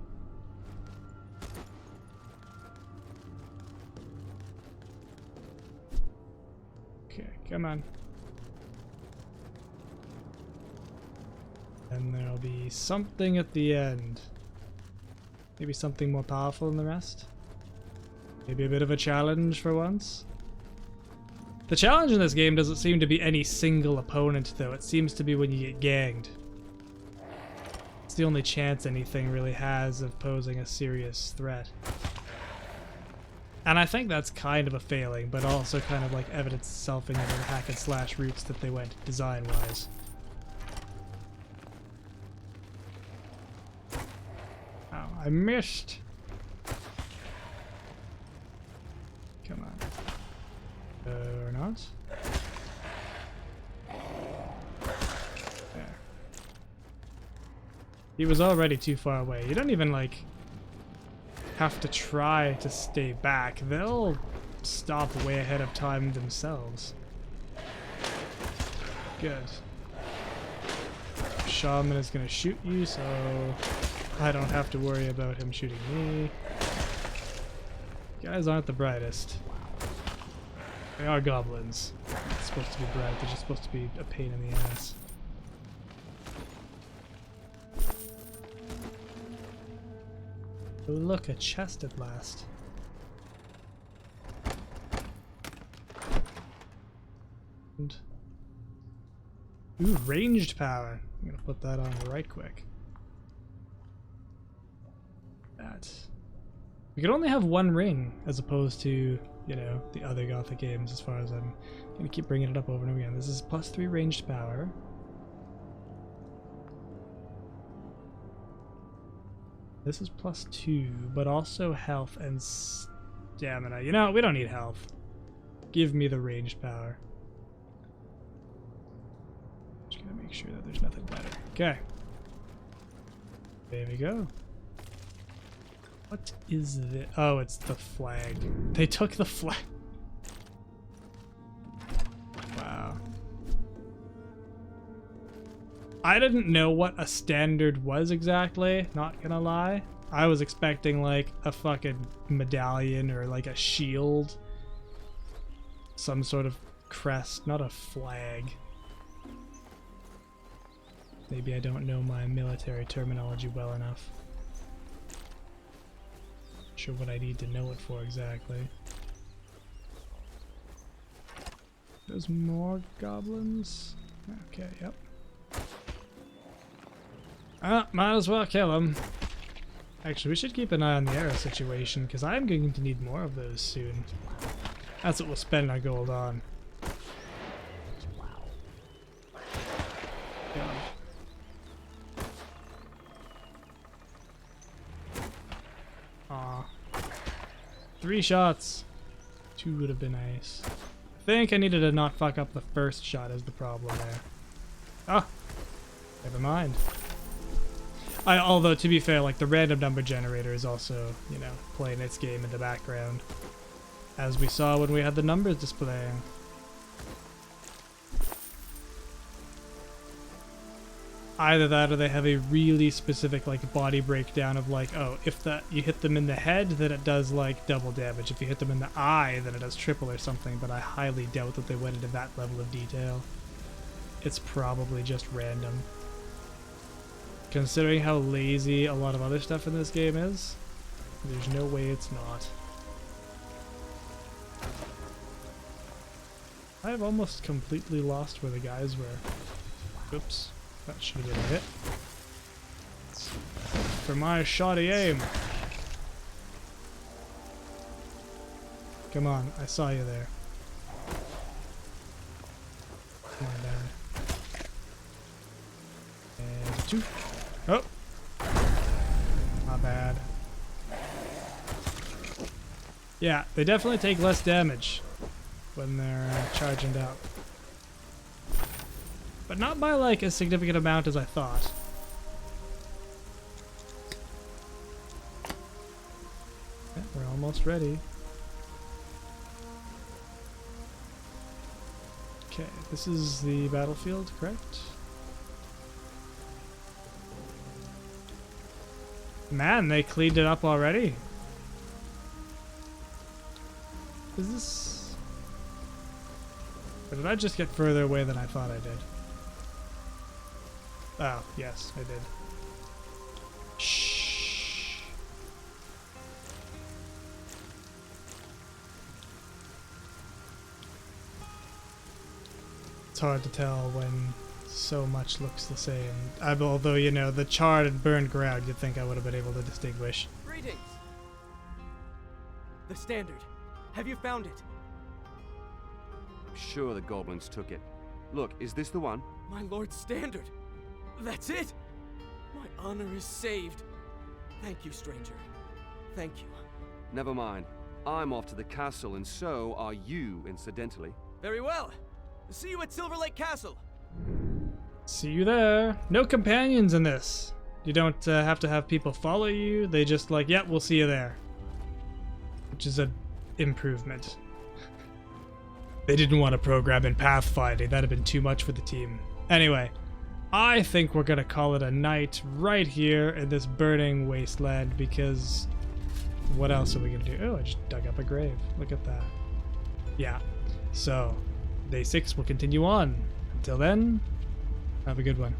Okay, come on. And there'll be something at the end. Maybe something more powerful than the rest? Maybe a bit of a challenge for once? The challenge in this game doesn't seem to be any single opponent, though. It seems to be when you get ganged. It's the only chance anything really has of posing a serious threat. And I think that's kind of a failing, but also kind of like evidence itself in the hack and slash routes that they went design-wise. Oh, I missed! Come on. Or not? There. He was already too far away. You don't even, like, have to try to stay back. They'll stop way ahead of time themselves. Good. Shaman is gonna shoot you, so I don't have to worry about him shooting me. Guys aren't the brightest. They are goblins. It's supposed to be bright, they're just supposed to be a pain in the ass. Oh, look, a chest at last. And ooh, ranged power. I'm gonna put that on right quick. That. We could only have one ring, as opposed to, you know, the other Gothic games, as far as I'm gonna keep bringing it up over and over again. This is +3 ranged power. This is +2, but also health and stamina. You know, we don't need health. Give me the ranged power. Just gonna make sure that there's nothing better. Okay. There we go. What is this? Oh, it's the flag. They took the flag. Wow. I didn't know what a standard was exactly, not gonna lie. I was expecting like a fucking medallion or like a shield. Some sort of crest, not a flag. Maybe I don't know my military terminology well enough. Sure what I need to know it for exactly. There's more goblins. Okay, yep. Might as well kill them. Actually, we should keep an eye on the arrow situation, because I'm going to need more of those soon. That's what we'll spend our gold on. Aw. 3 shots. 2 would have been nice. I think I needed to not fuck up the first shot is the problem there. Ah! Never mind. Although, to be fair, like, the random number generator is also, you know, playing its game in the background. As we saw when we had the numbers displaying. Either that or they have a really specific, like, body breakdown of, like, oh, if you hit them in the head, then it does, like, double damage. If you hit them in the eye, then it does triple or something, but I highly doubt that they went into that level of detail. It's probably just random. Considering how lazy a lot of other stuff in this game is, there's no way it's not. I've almost completely lost where the guys were. Oops, that should have been a hit. For my shoddy aim. Come on, I saw you there. Come on, down. And 2. Oh! Not bad. Yeah, they definitely take less damage when they're charging up. But not by like a significant amount as I thought. Yeah, we're almost ready. Okay, this is the battlefield, correct? Man, they cleaned it up already. Is this... Or did I just get further away than I thought I did? Oh, yes, I did. Shh. It's hard to tell when so much looks the same. Although, you know, the charred and burned ground, you'd think I would have been able to distinguish. Greetings! The standard. Have you found it? I'm sure the goblins took it. Look, is this the one? My lord's standard! That's it! My honor is saved. Thank you, stranger. Thank you. Never mind. I'm off to the castle, and so are you, incidentally. Very well. See you at Silver Lake Castle. See you there. No companions in this. You don't have to have people follow you. They just like, yeah, we'll see you there. Which is an improvement. They didn't want to program in pathfinding. That'd have been too much for the team. Anyway, I think we're gonna call it a night right here in this burning wasteland because what else are we gonna do? Oh, I just dug up a grave. Look at that. Yeah. So, day 6 will continue on. Until then, have a good one.